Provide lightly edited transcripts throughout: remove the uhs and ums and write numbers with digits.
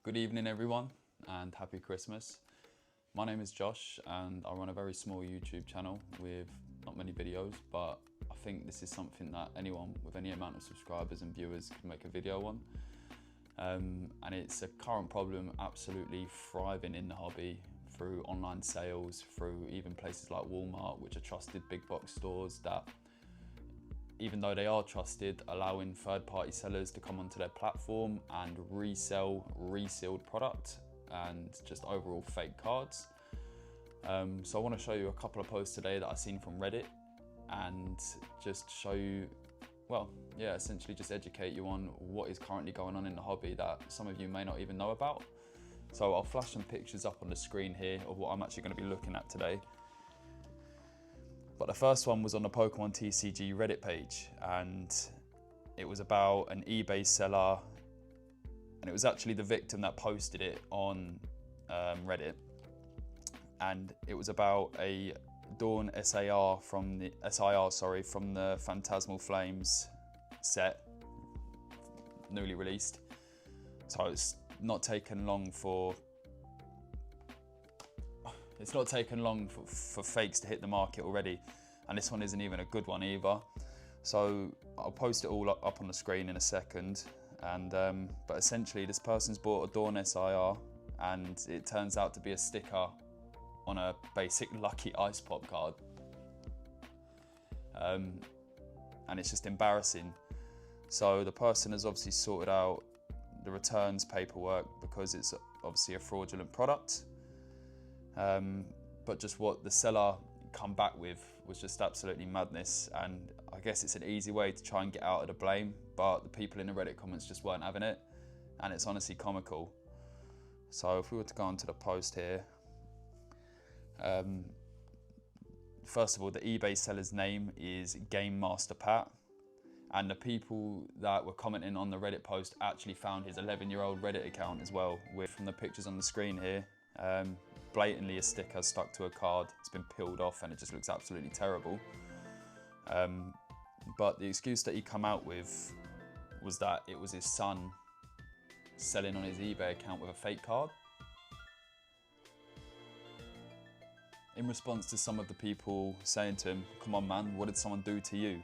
Good evening everyone and happy Christmas. My name is Josh and I run a very small YouTube channel with not many videos, but I think this is something that anyone with any amount of subscribers and viewers can make a video on. And it's a current problem absolutely thriving in the hobby through online sales, through even places like Walmart, which are trusted big box stores that, even though they are trusted, allowing third-party sellers to come onto their platform and resell resealed product and just overall fake cards. So I want to show you a couple of posts today that I've seen from Reddit and just show you, well, yeah, essentially just educate you on what is currently going on in the hobby that some of you may not even know about. So I'll flash some pictures up on the screen here of what I'm actually going to be looking at today. But the first one was on the Pokemon TCG Reddit page, and it was about an eBay seller, and it was actually the victim that posted it on Reddit, and it was about a Dawn SIR from the Phantasmal Flames set, newly released. So it's not taken long for fakes to hit the market already, and this one isn't even a good one either. So I'll post it all up on the screen in a second. And but essentially, this person's bought a Dawn SIR, and it turns out to be a sticker on a basic Lucky Ice Pop card, and it's just embarrassing. So the person has obviously sorted out the returns paperwork because it's obviously a fraudulent product. But just what the seller come back with was just absolutely madness, and I guess it's an easy way to try and get out of the blame, but the people in the Reddit comments just weren't having it, and it's honestly comical. So if we were to go onto the post here, first of all, the eBay seller's name is Game Master Pat, and the people that were commenting on the Reddit post actually found his 11-year-old Reddit account as well, with, from the pictures on the screen here, blatantly a sticker stuck to a card. It's been peeled off and it just looks absolutely terrible. But the excuse that he come out with was that it was his son selling on his eBay account with a fake card. In response to some of the people saying to him, "Come on man, what did someone do to you?"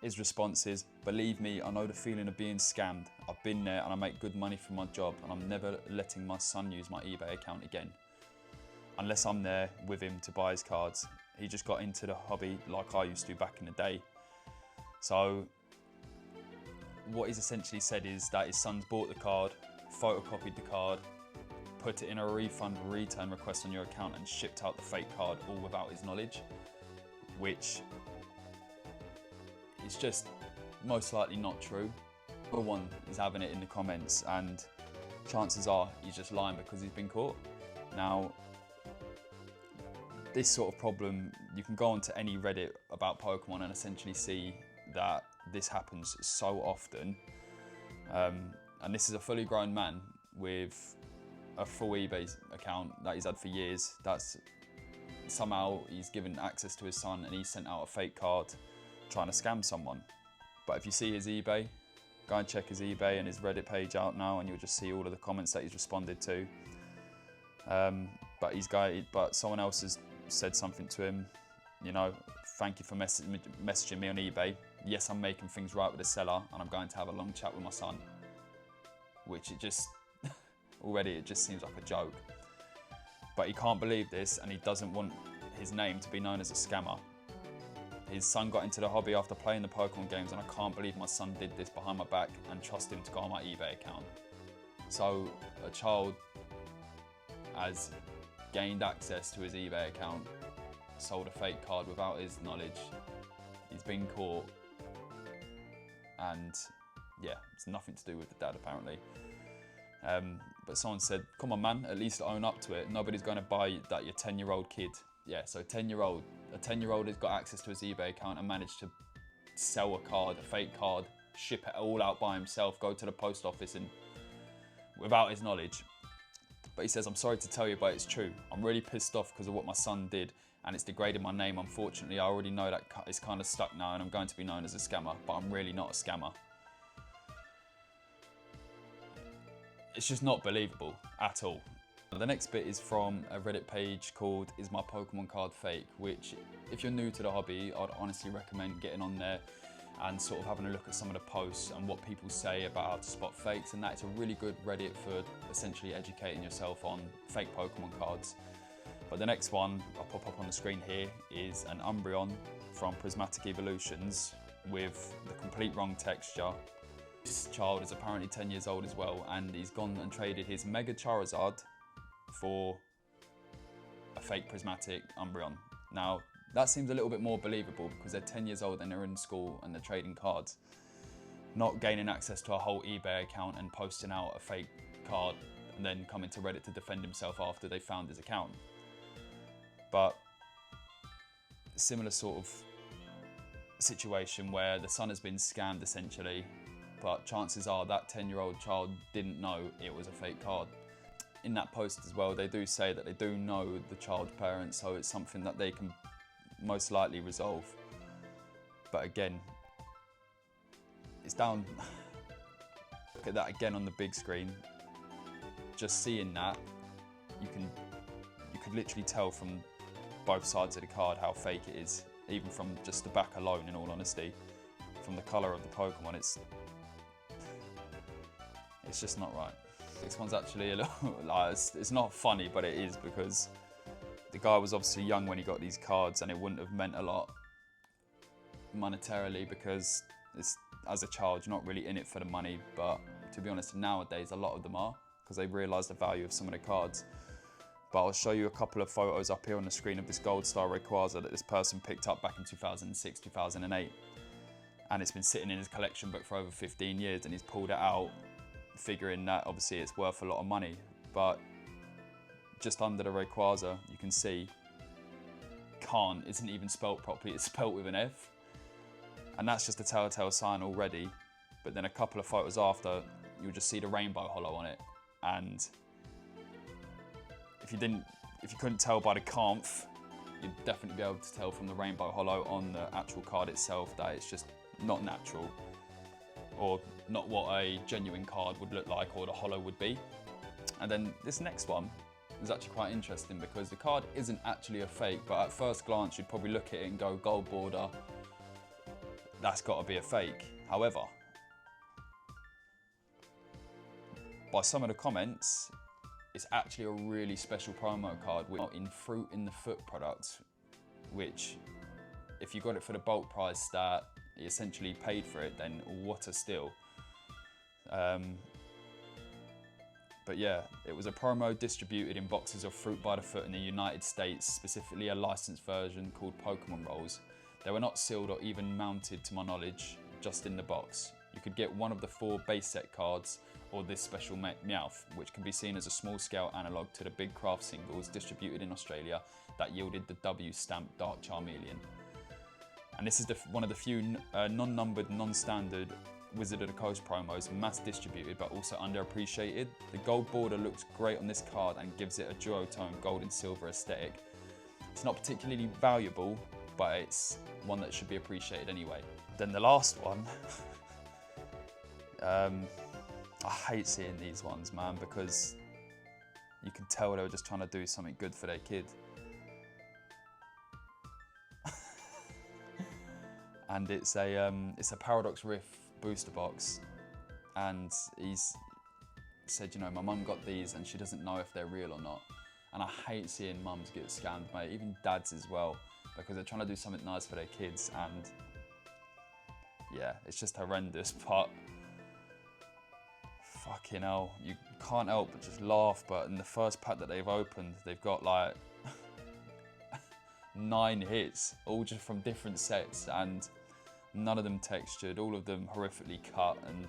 His response is, "Believe me, I know the feeling of being scammed. I've been there and I make good money from my job, and I'm never letting my son use my eBay account again. Unless I'm there with him to buy his cards. He just got into the hobby like I used to back in the day." So what he's essentially said is that his son's bought the card, photocopied the card, put it in a refund return request on your account and shipped out the fake card all without his knowledge, which is just most likely not true. Everyone is having it in the comments, and chances are he's just lying because he's been caught. Now, this sort of problem, you can go onto any Reddit about Pokemon and essentially see that this happens so often. And this is a fully grown man with a full eBay account that he's had for years. That's somehow he's given access to his son and he sent out a fake card trying to scam someone. But if you see his eBay, go and check his eBay and his Reddit page out now, and you'll just see all of the comments that he's responded to. But someone else has said something to him, you know, "Thank you for messaging me on eBay. Yes, I'm making things right with the seller, and I'm going to have a long chat with my son." Which it just already it just seems like a joke. But he can't believe this, and he doesn't want his name to be known as a scammer. His son got into the hobby after playing the Pokemon games, and I can't believe my son did this behind my back and trust him to go on my eBay account. So a child has gained access to his eBay account, sold a fake card without his knowledge, he's been caught, and yeah, it's nothing to do with the dad apparently. But someone said, "Come on man, at least own up to it. Nobody's going to buy that your 10-year-old kid." Yeah, so a 10-year-old has got access to his eBay account and managed to sell a card, a fake card, ship it all out by himself, go to the post office and without his knowledge. But he says, "I'm sorry to tell you, but it's true. I'm really pissed off because of what my son did, and it's degraded my name. Unfortunately, I already know that it's kind of stuck now, and I'm going to be known as a scammer, but I'm really not a scammer." it's just not believable at all. The next bit is from a Reddit page called Is My Pokemon Card Fake? Which, if you're new to the hobby, I'd honestly recommend getting on there and sort of having a look at some of the posts and what people say about how to spot fakes, and that is a really good Reddit for essentially educating yourself on fake Pokemon cards. But the next one I'll pop up on the screen here is an Umbreon from Prismatic Evolutions with the complete wrong texture. This child is apparently 10 years old as well, and he's gone and traded his Mega Charizard for a fake Prismatic Umbreon. Now, that seems a little bit more believable because they're 10 years old and they're in school and they're trading cards. Not gaining access to a whole eBay account and posting out a fake card and then coming to Reddit to defend himself after they found his account. But similar sort of situation where the son has been scammed essentially, but chances are that 10-year-old child didn't know it was a fake card. In that post as well, they do say that they do know the child's parents, so it's something that they can most likely resolve. But again, it's down. Look at that again on the big screen. Just seeing that, you could literally tell from both sides of the card how fake it is, even from just the back alone, in all honesty. From the colour of the Pokemon, it's just not right. This one's actually a little, like, it's not funny, but it is, because the guy was obviously young when he got these cards and it wouldn't have meant a lot monetarily because as a child you're not really in it for the money, but to be honest nowadays a lot of them are, because they realise the value of some of the cards. But I'll show you a couple of photos up here on the screen of this Gold Star Rayquaza that this person picked up back in 2006, 2008. And it's been sitting in his collection book for over 15 years and he's pulled it out figuring that obviously it's worth a lot of money. But just under the Rayquaza, you can see Khan isn't even spelt properly, it's spelt with an F. And that's just a telltale sign already. But then a couple of photos after, you'll just see the rainbow holo on it. And if you couldn't tell by the conf, you'd definitely be able to tell from the rainbow holo on the actual card itself that it's just not natural, or not what a genuine card would look like or the holo would be. And then this next one is actually quite interesting because the card isn't actually a fake, but at first glance you'd probably look at it and go, gold border, that's got to be a fake. However, by some of the comments, it's actually a really special promo card in Fruit in the Foot products, which if you got it for the bulk price that you essentially paid for it, then what a steal. But yeah, it was a promo distributed in boxes of Fruit by the Foot in the United States, specifically a licensed version called Pokemon Rolls. They were not sealed or even mounted to my knowledge, just in the box. You could get one of the 4 base set cards or this special Meowth, which can be seen as a small scale analogue to the big craft singles distributed in Australia that yielded the W stamp Dark Charmeleon. And this is one of the few non-numbered, non-standard Wizard of the Coast promos, mass distributed but also underappreciated. The gold border looks great on this card and gives it a duotone gold and silver aesthetic. It's not particularly valuable, but it's one that should be appreciated anyway. Then the last one, I hate seeing these ones, man, because you can tell they were just trying to do something good for their kid. And it's a Paradox Rift booster box, and he's said, you know, my mum got these and she doesn't know if they're real or not. And I hate seeing mums get scammed, mate, even dads as well, because they're trying to do something nice for their kids, and yeah, it's just horrendous. But fucking hell, you can't help but just laugh. But in the first pack that they've opened, they've got like 9 hits, all just from different sets, and none of them textured, all of them horrifically cut, and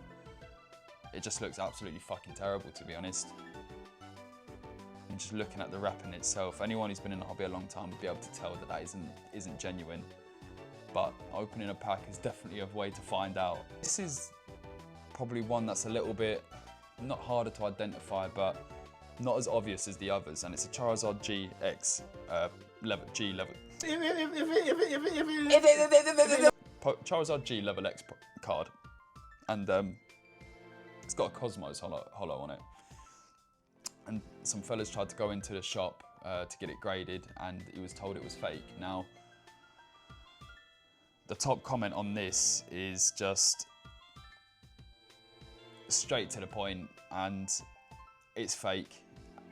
it just looks absolutely fucking terrible, to be honest. And just looking at the wrapping itself, anyone who's been in the hobby a long time would be able to tell that isn't genuine. But opening a pack is definitely a way to find out. This is probably one that's a little bit, not harder to identify, but not as obvious as the others, and it's a Charizard GX G level. Charizard G level X card, and it's got a Cosmos holo on it. and some fellas tried to go into the shop to get it graded, and he was told it was fake. Now, the top comment on this is just straight to the point, and it's fake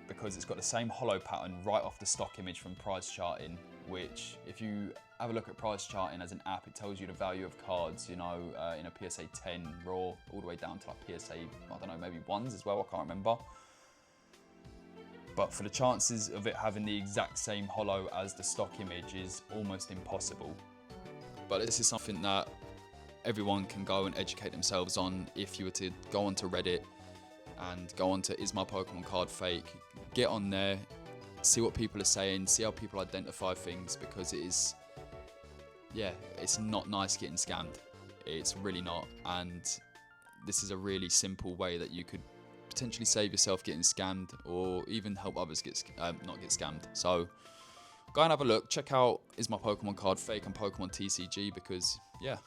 because it's got the same hollow pattern right off the stock image from price charting, which if you have a look at price charting as an app, it tells you the value of cards, you know, in a PSA 10 raw, all the way down to like PSA, I don't know, maybe 1s as well, I can't remember. But for the chances of it having the exact same hollow as the stock image is almost impossible. But this is something that everyone can go and educate themselves on. If you were to go onto Reddit and go onto "Is my Pokemon card fake?", get on there, see what people are saying, see how people identify things, because it is, yeah, it's not nice getting scammed. It's really not, and this is a really simple way that you could potentially save yourself getting scammed, or even help others not get scammed. So go and have a look, check out "Is my Pokemon card fake?" and Pokemon TCG, because yeah,